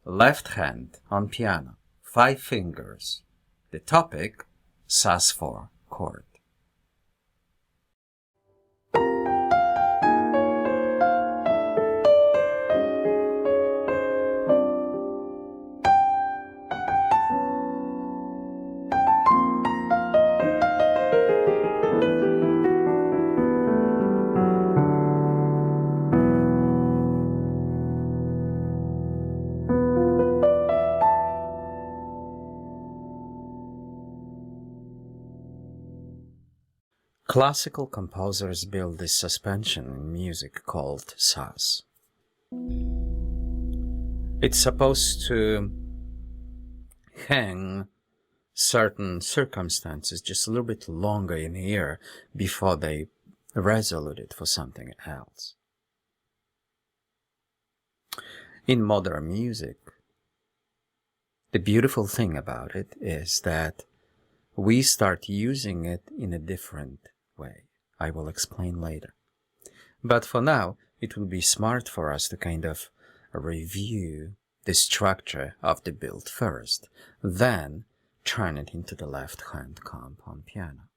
left hand on piano, 5 fingers. The topic, Sus4 chord. Classical composers build this suspension in music called sus. It's supposed to hang certain circumstances just a little bit longer in here before they resolute it for something else. In modern music, the beautiful thing about it is that we start using it in a different way. I will explain later. But for now, it will be smart for us to kind of review the structure of the build first, then turn it into the left-hand comp on piano.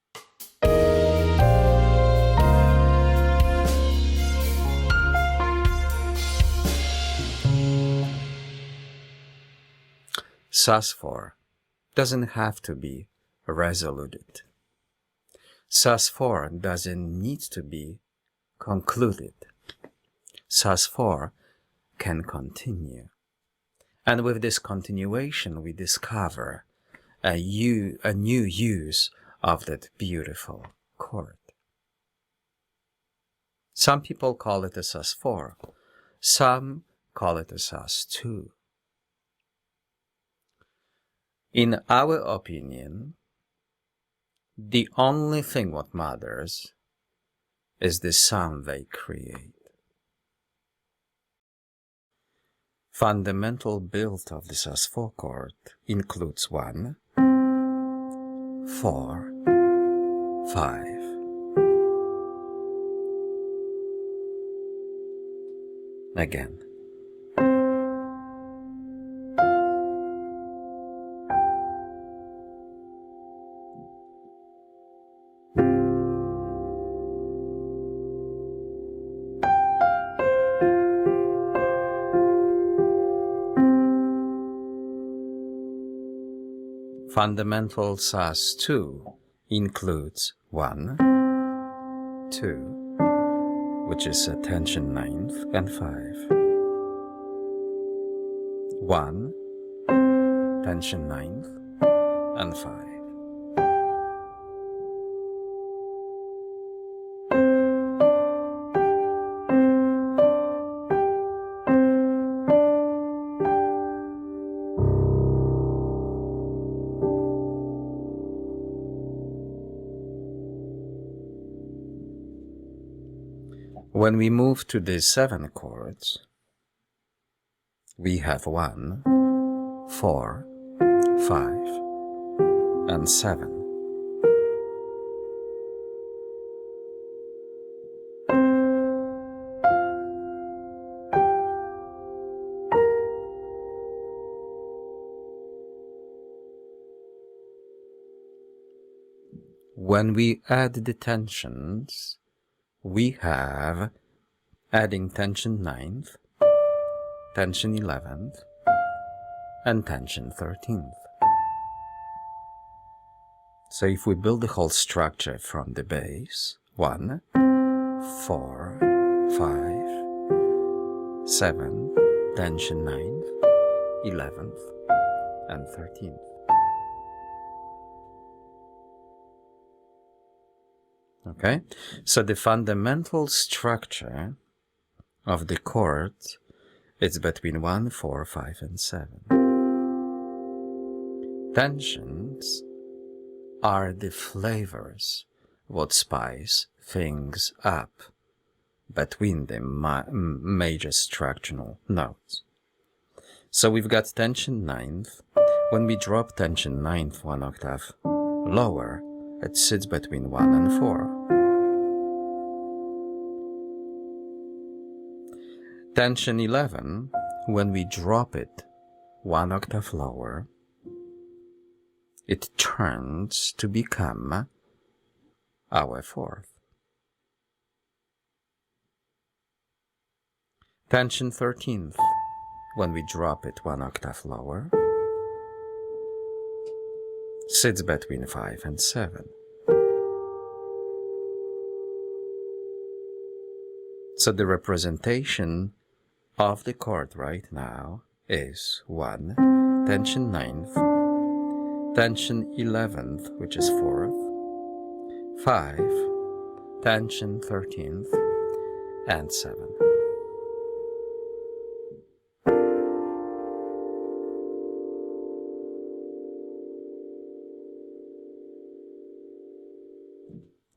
Sus4 doesn't have to be resoluted. Sus4 doesn't need to be concluded. Sus4 can continue. And with this continuation, we discover a new use of that beautiful chord. Some people call it a Sus4. Some call it a Sus2. In our opinion, the only thing what matters is the sound they create. Fundamental build of the Sus4 chord includes 1, 4, 5. Again. Fundamental Sus2 includes 1, 2, which is a tension 9th, and 5. 1, tension 9th, and 5. When we move to the 7 chords, we have 1, 4, 5, and 7. When we add the tensions, we have adding tension 9th, tension 11th, and tension 13th. So if we build the whole structure from the base, 1, 4, 5, 7, tension 9th, 11th, and 13th. Okay, so the fundamental structure of the chord is between 1, 4, 5, and 7. Tensions are the flavors what spice things up between the major structural notes. So we've got tension 9th. When we drop tension 9th 1 octave lower, it sits between 1 and 4. Tension 11, when we drop it one octave lower, it turns to become our fourth. Tension 13th, when we drop it one octave lower, sits between 5 and 7. So the representation of the chord right now is 1, tension 9th, tension 11th, which is 4th, 5, tension 13th, and 7.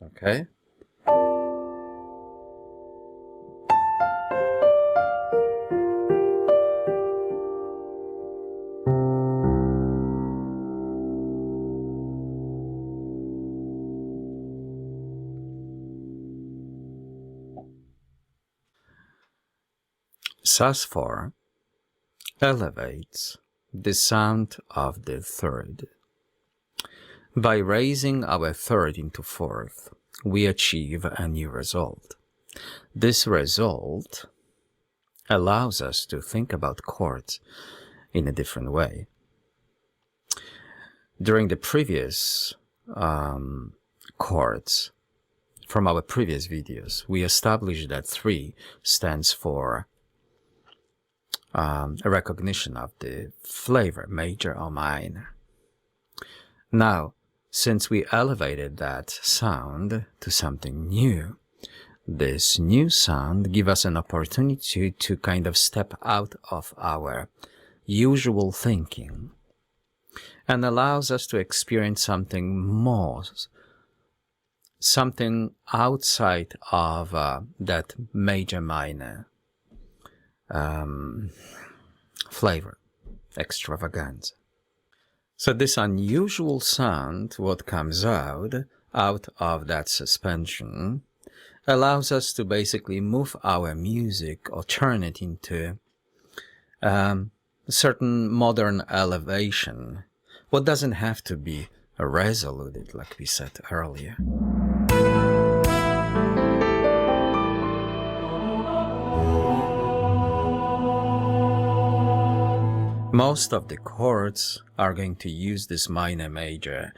Okay? Sus4 elevates the sound of the third. By raising our third into fourth, we achieve a new result. This result allows us to think about chords in a different way. During the previous chords from our previous videos, we established that 3 stands for a recognition of the flavor, major or minor. Now, since we elevated that sound to something new, this new sound gives us an opportunity to kind of step out of our usual thinking and allows us to experience something more, something outside of that major-minor flavor, extravaganza. So this unusual sound, what comes out of that suspension, allows us to basically move our music or turn it into a certain modern elevation. What doesn't have to be resolute, like we said earlier. Most of the chords are going to use this minor-major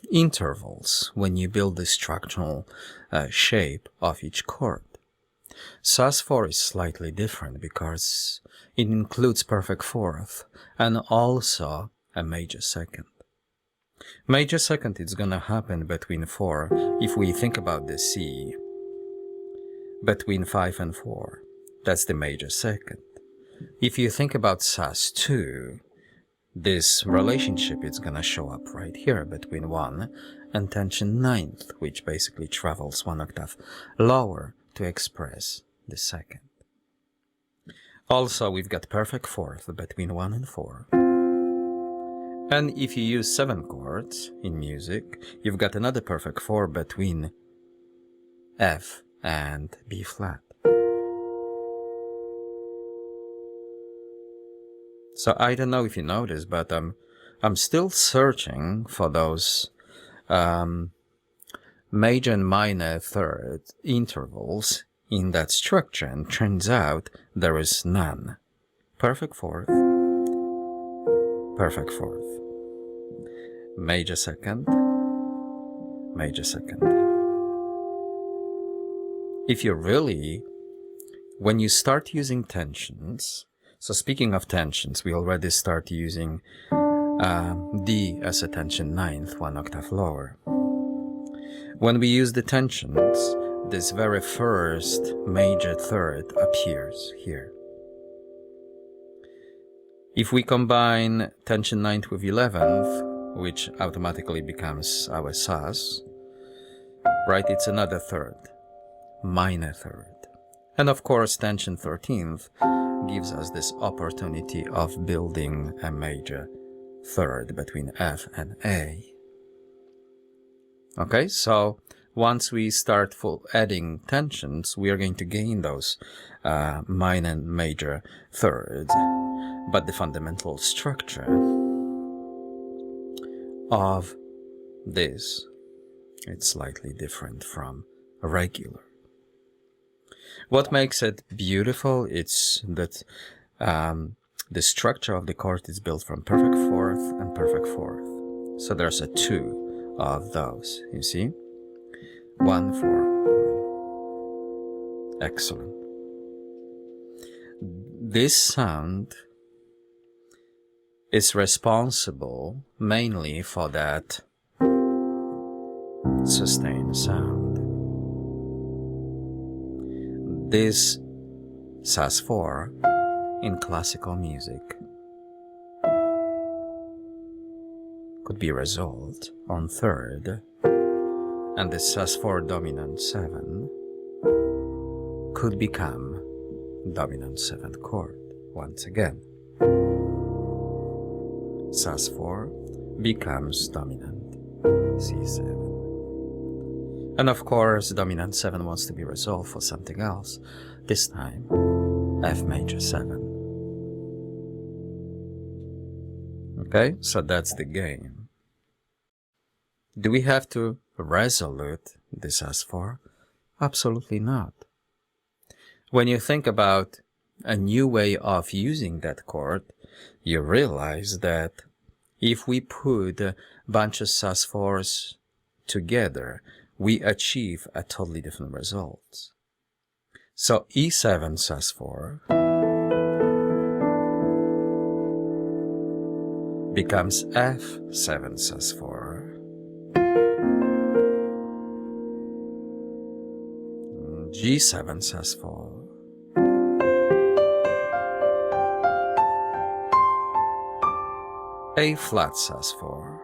intervals when you build the structural shape of each chord. Sus4 is slightly different because it includes perfect fourth and also a major second. Major second is going to happen between 4, if we think about the C, between 5 and 4. That's the major second. If you think about Sus2, this relationship is going to show up right here between 1 and tension 9th, which basically travels 1 octave lower to express the second. Also, we've got perfect fourth between 1 and 4. And if you use 7 chords in music, you've got another perfect 4 between F and B flat. So I don't know if you noticed, but I'm still searching for those major and minor third intervals in that structure, and turns out there is none. Perfect fourth, perfect fourth, major second, major second. If you really, when you start using tensions, so speaking of tensions, we already start using D as a tension 9th, 1 octave lower. When we use the tensions, this very first major third appears here. If we combine tension 9th with 11th, which automatically becomes our sus, right, it's another third, minor third. And of course, tension 13th gives us this opportunity of building a major third between F and A. Okay, so once we start adding tensions, we are going to gain those minor and major thirds. but the fundamental structure of this, it's slightly different from a regular. What makes it beautiful, it's that the structure of the chord is built from perfect fourth and perfect fourth. So there's a two of those, you see? 1, 4. Excellent. This sound is responsible mainly for that sustained sound. This Sus4 in classical music could be resolved on third, and the Sus4 dominant 7 could become dominant 7th chord once again. Sus4 becomes dominant C7. And of course, dominant 7 wants to be resolved for something else, this time F major 7. Okay, so that's the game. Do we have to resolute the Sus4? Absolutely not. When you think about a new way of using that chord, you realize that if we put a bunch of Sus4s together, we achieve a totally different result. So E7 Sus4 becomes F7 Sus4, G7 Sus4, A flat Sus4,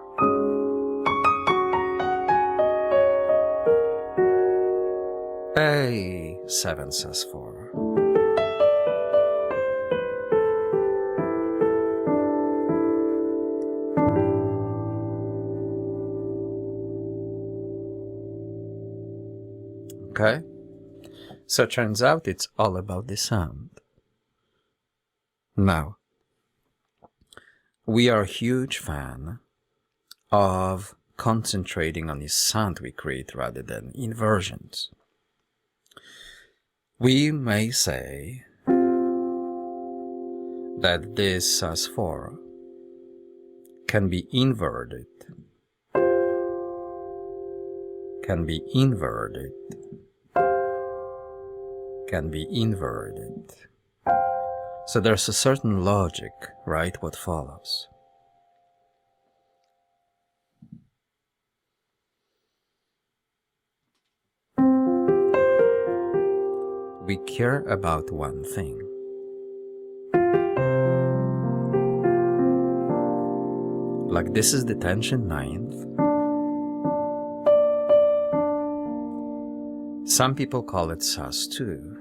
A7 Sus4, okay? So it turns out it's all about the sound. Now, we are a huge fan of concentrating on the sound we create rather than inversions. We may say that this Sus4 can be inverted, can be inverted, can be inverted. So there's a certain logic, right, what follows. We care about one thing. Like this is the tension 9th. Some people call it Sus2.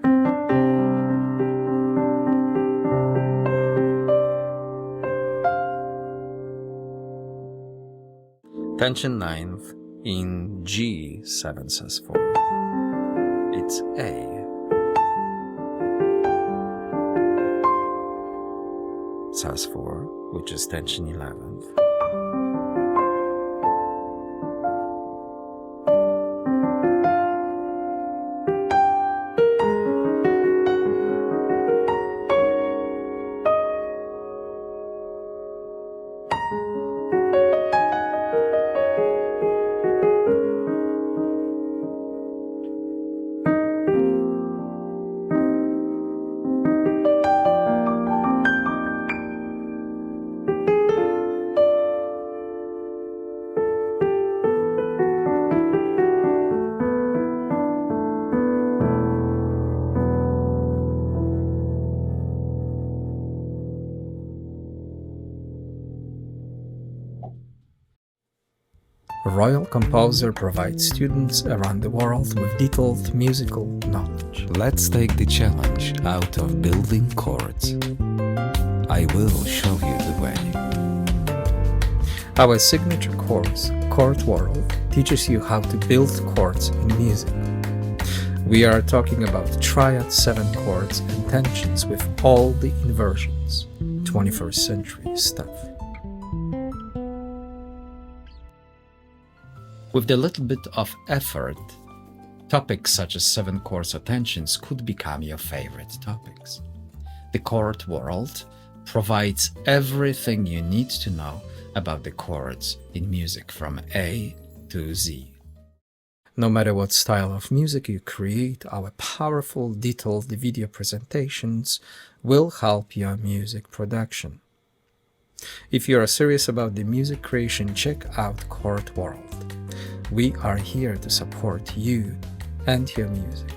Tension 9th in G7 Sus4. It's A. Sus4, which is tension 11th. A royal composer provides students around the world with detailed musical knowledge. Let's take the challenge out of building chords. I will show you the way. Our signature course, Chord World, teaches you how to build chords in music. We are talking about triad 7 chords and tensions with all the inversions, 21st century stuff. With a little bit of effort, topics such as 7 chords or tensions could become your favorite topics. The chord world provides everything you need to know about the chords in music from A to Z. No matter what style of music you create, our powerful, detailed video presentations will help your music production. If you are serious about the music creation, check out Chord World. We are here to support you and your music.